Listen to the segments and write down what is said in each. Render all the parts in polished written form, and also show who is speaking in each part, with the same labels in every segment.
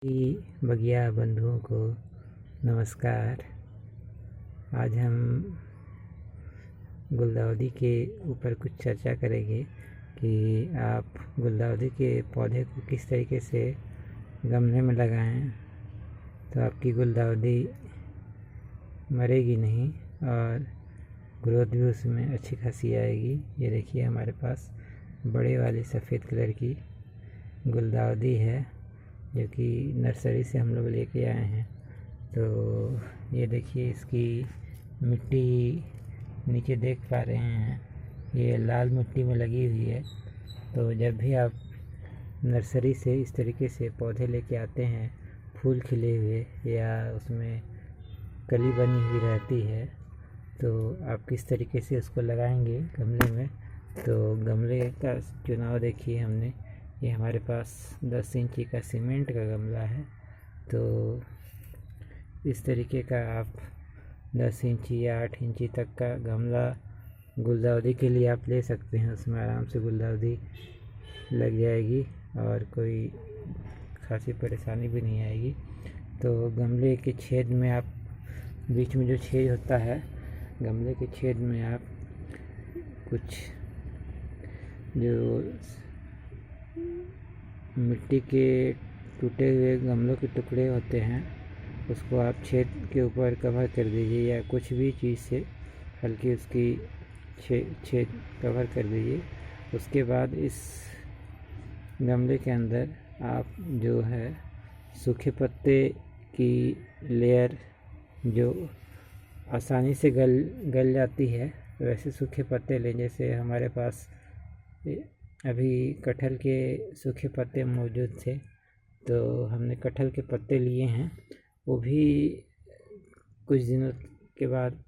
Speaker 1: बगिया बंधुओं को नमस्कार। आज हम गुलदाउदी के ऊपर कुछ चर्चा करेंगे कि आप गुलदाउदी के पौधे को किस तरीके से गमले में लगाएं तो आपकी गुलदाउदी मरेगी नहीं और ग्रोथ भी उसमें अच्छी खासी आएगी। ये देखिए हमारे पास बड़े वाली सफ़ेद कलर की गुलदाउदी है जो कि नर्सरी से हम लोग लेके आए हैं। तो ये देखिए इसकी मिट्टी नीचे देख पा रहे हैं, ये लाल मिट्टी में लगी हुई है। तो जब भी आप नर्सरी से इस तरीके से पौधे लेके आते हैं फूल खिले हुए या उसमें कली बनी हुई रहती है, तो आप किस तरीके से उसको लगाएंगे गमले में। तो गमले का चुनाव देखिए हमने, ये हमारे पास 10 इंची का सीमेंट का गमला है। तो इस तरीके का आप 10 इंची या 8 इंची तक का गमला गुलदाउदी के लिए आप ले सकते हैं। उसमें आराम से गुलदाउदी लग जाएगी और कोई खासी परेशानी भी नहीं आएगी। तो गमले के छेद में आप, बीच में जो छेद होता है गमले के छेद में आप कुछ जो मिट्टी के टूटे हुए गमलों के टुकड़े होते हैं उसको आप छेद के ऊपर कवर कर दीजिए या कुछ भी चीज़ से हल्की उसकी छेद कवर कर दीजिए। उसके बाद इस गमले के अंदर आप जो है सूखे पत्ते की लेयर जो आसानी से गल जाती है वैसे सूखे पत्ते लें। जैसे हमारे पास अभी कटहल के सूखे पत्ते मौजूद थे तो हमने कटहल के पत्ते लिए हैं, वो भी कुछ दिनों के बाद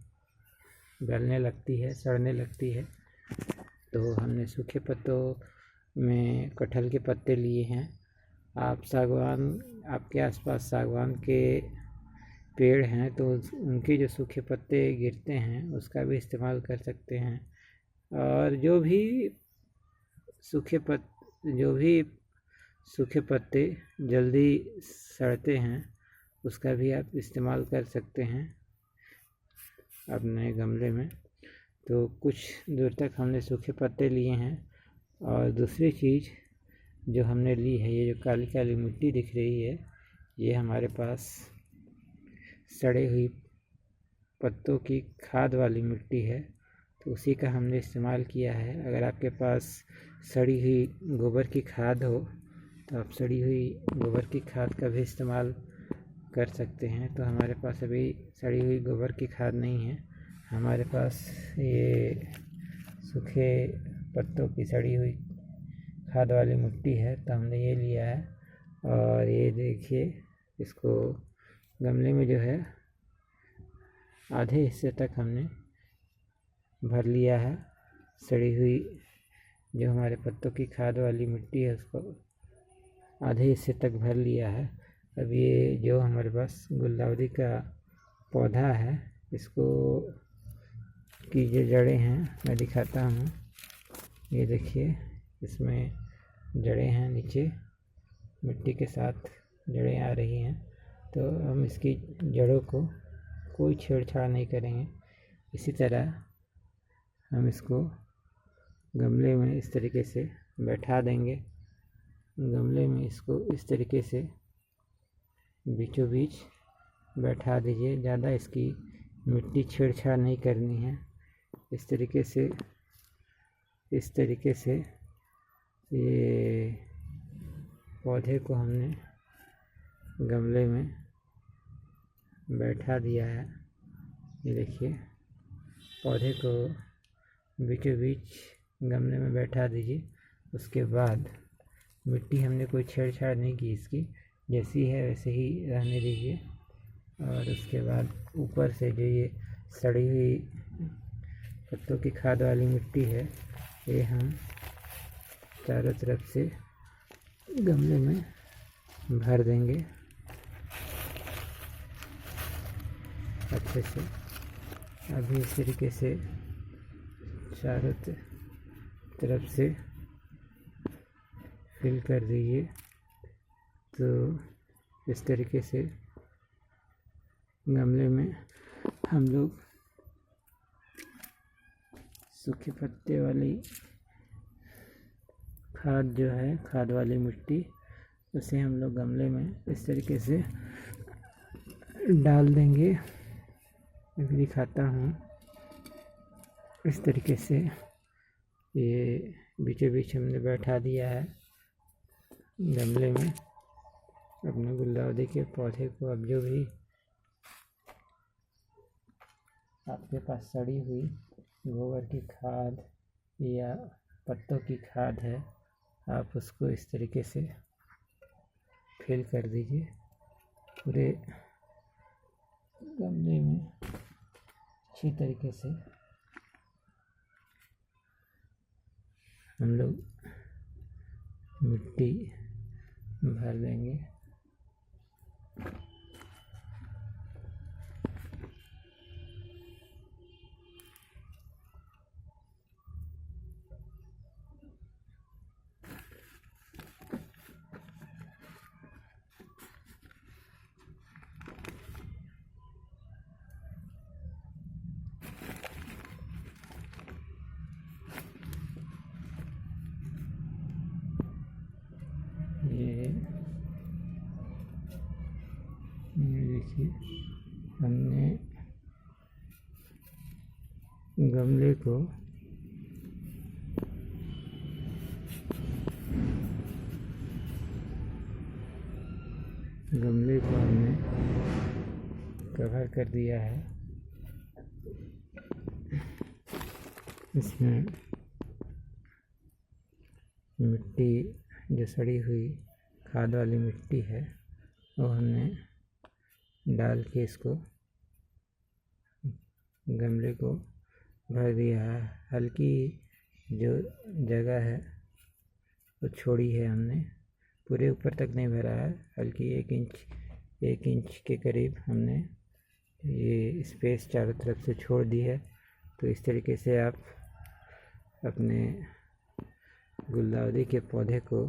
Speaker 1: गलने लगती है, सड़ने लगती है। तो हमने सूखे पत्तों में कटहल के पत्ते लिए हैं। आप सागवान, आपके आसपास सागवान के पेड़ हैं तो उनके जो सूखे पत्ते गिरते हैं उसका भी इस्तेमाल कर सकते हैं। और जो भी सूखे पत्ते जल्दी सड़ते हैं उसका भी आप इस्तेमाल कर सकते हैं अपने गमले में। तो कुछ दूर तक हमने सूखे पत्ते लिए हैं। और दूसरी चीज़ जो हमने ली है, ये जो काली काली मिट्टी दिख रही है, ये हमारे पास सड़े हुई पत्तों की खाद वाली मिट्टी है, तो उसी का हमने इस्तेमाल किया है। अगर आपके पास सड़ी हुई गोबर की खाद हो तो आप सड़ी हुई गोबर की खाद का भी इस्तेमाल कर सकते हैं। तो हमारे पास अभी सड़ी हुई गोबर की खाद नहीं है, हमारे पास ये सूखे पत्तों की सड़ी हुई खाद वाली मिट्टी है, तो हमने ये लिया है। और ये देखिए इसको गमले में जो है आधे हिस्से तक हमने भर लिया है। सड़ी हुई जो हमारे पत्तों की खाद वाली मिट्टी है उसको आधे हिस्से तक भर लिया है। अब ये जो हमारे पास गुलदाउदी का पौधा है, इसको की जो जड़ें हैं मैं दिखाता हूँ। ये देखिए इसमें जड़ें हैं, नीचे मिट्टी के साथ जड़ें आ रही हैं। तो हम इसकी जड़ों को कोई छेड़छाड़ नहीं करेंगे। इसी तरह हम इसको गमले में इस तरीके से बैठा देंगे। गमले में इसको इस तरीके से बीचों बीच बैठा दीजिए, ज़्यादा इसकी मिट्टी छेड़छाड़ नहीं करनी है। इस तरीके से ये पौधे को हमने गमले में बैठा दिया है। ये देखिए पौधे को बीचों बीच गमले में बैठा दीजिए। उसके बाद मिट्टी हमने कोई छेड़छाड़ नहीं की, इसकी जैसी है वैसे ही रहने दीजिए। और उसके बाद ऊपर से जो ये सड़ी हुई पत्तों की खाद वाली मिट्टी है, ये हम चारों तरफ से गमले में भर देंगे अच्छे से। अभी इस तरीके से चारों तरफ से फिल कर दीजिए। तो इस तरीके से गमले में हम लोग सूखे पत्ते वाली खाद जो है, खाद वाली मिट्टी, उसे हम लोग गमले में इस तरीके से डाल देंगे। मैं भी दिखाता हूँ। इस तरीके से ये बीचों बीच हमने बैठा दिया है गमले में अपने गुलदाउदी के पौधे को। अब जो भी आपके पास सड़ी हुई गोबर की खाद या पत्तों की खाद है, आप उसको इस तरीके से फिल कर दीजिए पूरे गमले में अच्छी तरीके से। हम लोग मिट्टी भर देंगे। ये देखिए, हमने गमले को हमने कवर कर दिया है। इसमें मिट्टी जो सड़ी हुई खाद वाली मिट्टी है वो हमने डाल के इसको गमले को भर दिया है। हल्की जो जगह है वो छोड़ी है हमने, पूरे ऊपर तक नहीं भरा है। हल्की 1 इंच के करीब हमने ये स्पेस चारों तरफ से छोड़ दी है। तो इस तरीके से आप अपने गुलदाउदी के पौधे को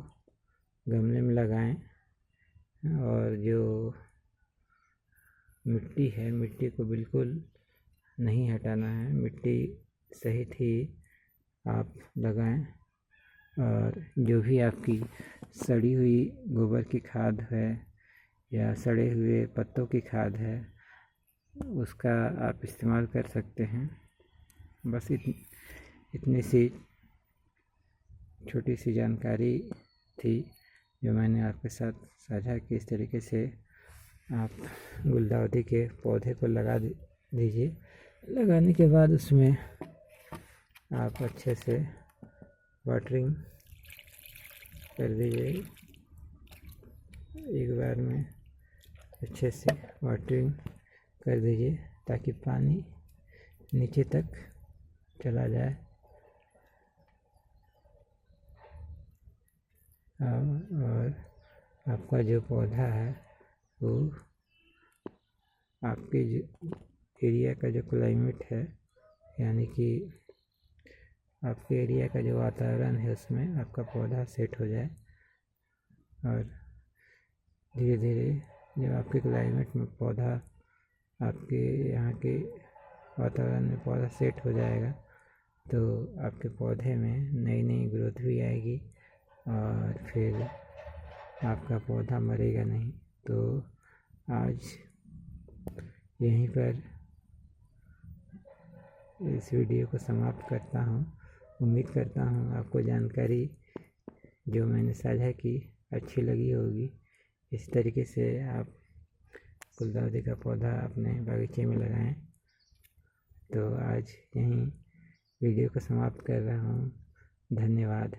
Speaker 1: गमले में लगाएं। और जो मिट्टी है, मिट्टी को बिल्कुल नहीं हटाना है, मिट्टी सहित ही आप लगाएं। और जो भी आपकी सड़ी हुई गोबर की खाद है या सड़े हुए पत्तों की खाद है, उसका आप इस्तेमाल कर सकते हैं। बस इतनी सी छोटी सी जानकारी थी जो मैंने आपके साथ साझा की। इस तरीके से आप गुलदाउदी के पौधे को लगा दीजिए। लगाने के बाद उसमें आप अच्छे से वाटरिंग कर दीजिए। एक बार में अच्छे से वाटरिंग कर दीजिए ताकि पानी नीचे तक चला जाए। और आपका जो पौधा है वो आपके जो एरिया का जो क्लाइमेट है, यानी कि आपके एरिया का जो वातावरण है, उसमें आपका पौधा सेट हो जाए। और धीरे धीरे जब आपके क्लाइमेट में पौधा, आपके यहाँ के वातावरण में पौधा सेट हो जाएगा, तो आपके पौधे में नई ग्रोथ भी आएगी और फिर आपका पौधा मरेगा नहीं। तो आज यहीं पर इस वीडियो को समाप्त करता हूँ। उम्मीद करता हूँ आपको जानकारी जो मैंने साझा की अच्छी लगी होगी। इस तरीके से आप गुलदाउदी का पौधा अपने बगीचे में लगाएं। तो आज यहीं वीडियो को समाप्त कर रहा हूँ। धन्यवाद।